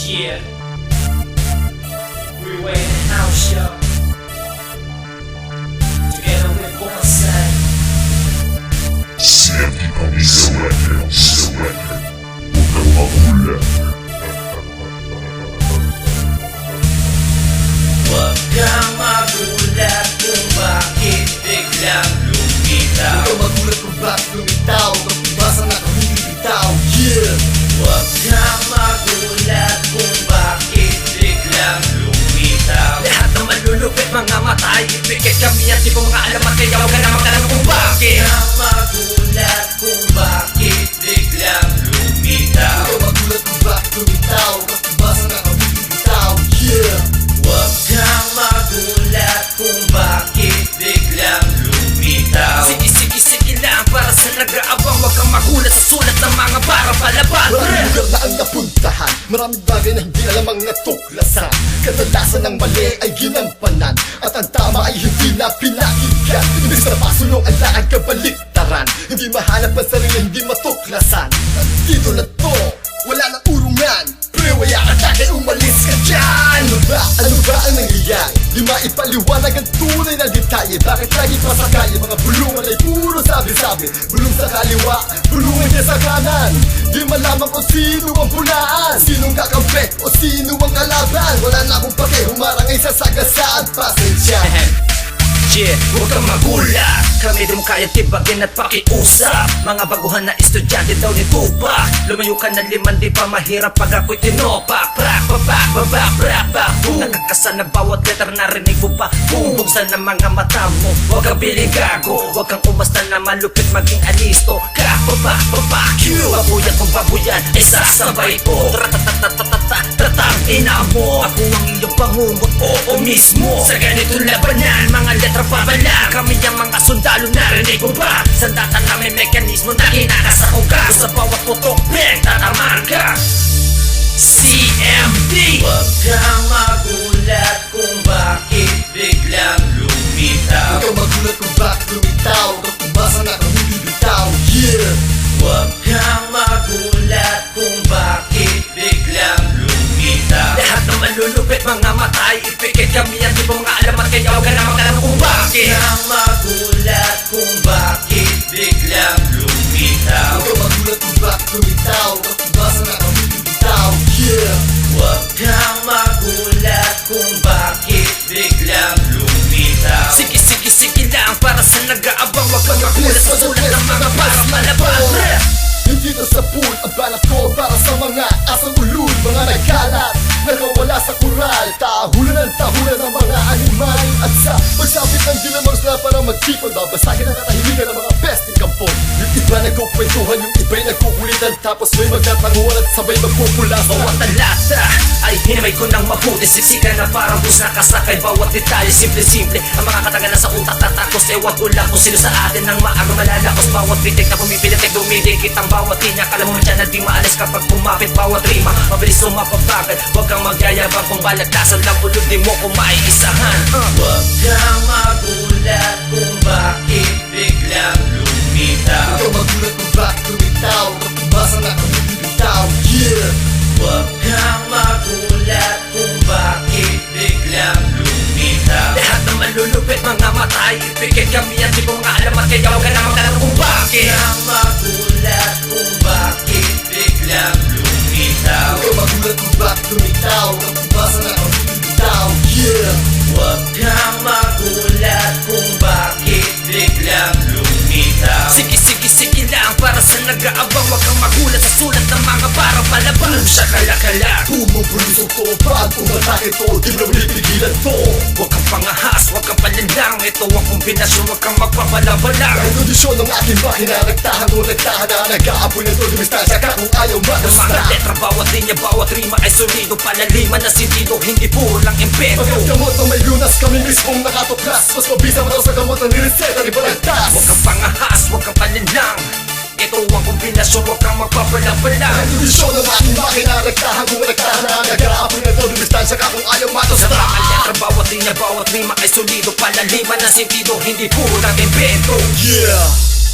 Yeah, Freeway in the house, yo. Together with Bonsai. Siempre con Select, huwag kang mahula. Huwag kang magulat kung bakit biglang lumitaw. Huwag kang magulat kung bakit lumitaw. Basta na kung hindi bitaw. Yeah! Huwag kang magulat kung bakit biglang lumitaw. Lahat ng malulupit, mga mata ay ipikit. Kami at tipong mga alamat, kaya huwag ka na magtanong kung bakit. Huwag kang magulat kung bakit biglang lumitaw. Huwag kang magulat kung bakit lumitaw. Basta na kung hindi bitaw. Yeah! Huwag kang magulat kung bakit biglang lumitaw. Sige lang para sa nag-aabang. Huwag kang magulat sa sulat ng mga para palaban. Maraming lugar na ang napuntahan. Maraming bagay na hindi alam ang natuklasan. Kadalasan ng mali ay ginampanan, at ang tama ay hindi na pinakinggan. Imbis na pasulong ang lakad kabaliktaran. Hindi mahanap ang sarili, hindi matuklasan. At dito na to, wala nang urungan. Prewaya ka na kaya umalis ka dyan. Ano ba ang nangyayari? Di maipaliwanag ang tunay na detalye. Bakit lagi pa sa kalye mga bulungan ay puro sabi-sabi? Bulong sa kaliwa, bulungan niya sa kanan. Di malaman kung sino ang pulaan, sinong kakampi o sino ang kalaban. Wala na akong pake, humarang ay sasagasaan. Pasensya. Yeah, huwag kang magulat. Kami di mo kaya tibagin at pakiusap. Mga baguhan na estudyante daw ni Tupac. Lumayo ka na liman, di pa mahirap pag ako'y tinopak. Prak, babak, babak, prak, bak, boom. Nakakasa na bawat letter, narinig mo pa. Boom, buksan ng mga mata mo. Huwag kang piling gago, huwag kang umasta na malupit maging alisto. Krak, babak, babak, you. Babuyan kung babuyan, ay sasabay ko. Tatang ina mo. Ako ang iyong pangungot, oo mismo. Sa ganitong labanan, mga letra pabala. Kami ang mga sundalo, narinig mo ba? Sandata namin mekanismo na kinakasakong ka. Sa bawat putok, bang, tatamaan ka. CMD. Huwag kang magulat kung bakit biglang lumitaw. Huwag kang magulat kung bakit lumitaw. Basta na kung hindi bitaw. Yeah! Huwag kang magulat kung bakit biglang lumitaw. Lahat ng malulupit, mga mata ay ipikit. Kami ang tipong mga alamat, kaya huwag ka na magtanong kung bakit. Huwag kang magulat kung bakit biglang lumitaw. Huwag kang magulat kung bakit lumitaw. Basta na kung hindi bitaw. Yeah! Huwag kang magulat kung bakit biglang lumitaw. Sige lang para sa nag-aabang. Huwag kang magulat sa sulat ng mga para palaban. Hindi to sa pool, ang balak ko para sa mga asang ulul. Mga nagkalat, nakawala sa kural. Tahulan ng mga animal. At sa pagsapit ng dinamors na para magtipon, babasagin ang katahimikan ng mga best in kampon. Yung iba nagkukwentuhan, yung iba'y nagkukulitan. Tapos may magtatanguan at sabay magpupulasan. Bawat talata ay hinamay ko ng mabuti. Siksikan na parang bus na kasakay. Bawat detalye, simple-simple. Ang mga kataga na sa utak tatakos. Ewan ko lang kung sino sa atin ang maaga malalakos. Bawat pitik na pumipilitik, dumidikit ang bawat linya. Kala mo dyan na di maalis kapag kumapit bawat rima. Mabilis sumapabagal, huwag kang magyayabang. Kung balagtasan lang ulod, di mo ko maiisahan. Huwag kang magulat kung bakit biglang lumitaw. Huwag kang magulat kung bakit lumitaw. Basta na kung hindi bitaw. Yeah! Huwag kang magulat kung bakit biglang lumitaw. Lahat ng malulupit, mga mata ay ipikit. Kami ang tipong mga alamat, kaya huwag ka na magtanong kung bakit. Huwag kang magulat kung bakit biglang lumitaw. Huwag kang magulat kung bakit lumitaw. Basta na kung hindi bitaw. Yeah! Huwag kang magulat kung bakit biglang lumitaw. Sige lang para sa nag-aabang. Huwag kang magulat sa sulat ng mga para palaban. Sa kalakala, Bumubulisong to, pag umatake to, di mo pipigilan to. huwag kang pangahas, huwag kang palinlang. Ito ang kombinasyon, huwag kang magpapalabalang. Ang kondisyon ng aking makina, nagtahan na nag-aapoy na to, dumistansya ka kung ayaw Ng mga matasta. letra, bawat linya, bawat rima ay solido. Palaliman na sentido, hindi puro lang impento. Pagkagamot ng may lunas, kami mismong nakatuklas. Mas mabisa mo daw sa gamot na nireseta ni Balagtas. Huwag kang pangahas, huwag kang palinlang. Ito ang kombinasyon, huwag kang magpapalabalang. Ang kondisyon ng aking makina, nagtahan na nag-aapoy na to, dumistansya ka kung ayaw Sa matasta. mga letra, bawat linya, bawat rima ay solido. Palaliman na sentido, hindi puro lang impento. Yeah!